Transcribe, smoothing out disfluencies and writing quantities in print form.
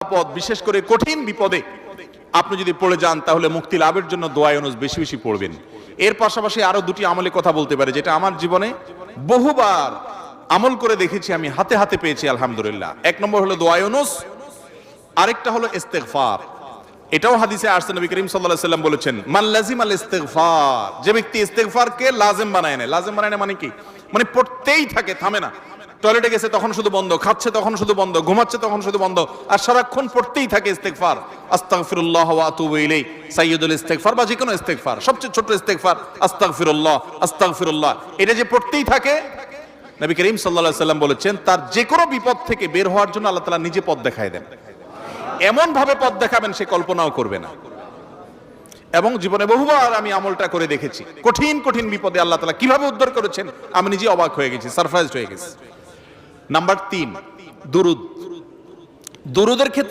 পদ, বিশেষ করে কঠিন বিপদে আপনি যদি পড়ে যান তাহলে মুক্তি লাভের জন্য দোয়া ইউনুস বেশি বেশি পড়বেন। এর পাশাপাশি আরো দুটি আমলে কথা বলতে পারে, যেটা আমার জীবনে বহুবার আমল করে দেখেছি, আমি হাতে হাতে পেয়েছি আলহামদুলিল্লাহ। এক নম্বর হলো দোয়া ইউনুস, আরেকটা হলো ইস্তেগফার। এটাও হাদিসে আসছে, নবী করিম সাল্লাল্লাহু আলাইহি ওয়াসাল্লাম বলেছেন, মান লাজিমাল ইস্তেগফার, যে ব্যক্তি ইস্তেগফারকে লাজিম বানায় নেয়। লাজিম বানায় নেয় মানে কি? মানে পড়তেই থাকে, থামে না। টয়লেটে গেছে তখন শুধু বন্ধ, খাচ্ছে তখন শুধু বন্ধ, ঘুমাচ্ছে তখন শুধু বন্ধ, আর সারাক্ষণ পড়তেই থাকে ইস্তেগফার। আস্তাগফিরুল্লাহ ওয়া আতুবু ইলাইহি, সাইয়্যিদুল ইস্তেগফার বা যে কোনো ইস্তেগফার, সবচেয়ে ছোট ইস্তেগফার আস্তাগফিরুল্লাহ আস্তাগফিরুল্লাহ। এটা যে পড়তেই থাকে, নবী করিম সাল্লাল্লাহু আলাইহি ওয়াসাল্লাম বলেছেন, তার যে কোনো বিপদ থেকে বের হওয়ার জন্য আল্লাহ তাআলা নিজে পথ দেখায় দেন। এমন ভাবে পথ দেখাবেন সে কল্পনাও করবে না। এবং জীবনে বহুবার আমি আমলটা করে দেখেছি, কঠিন কঠিন বিপদে আল্লাহ তাআলা কিভাবে উদ্ধার করেছেন আমি নিজে অবাক হয়ে গেছি, সারপ্রাইজড হয়ে গেছি। নাম্বার 3, দুরুদ। দুরুদের ক্ষেত্রে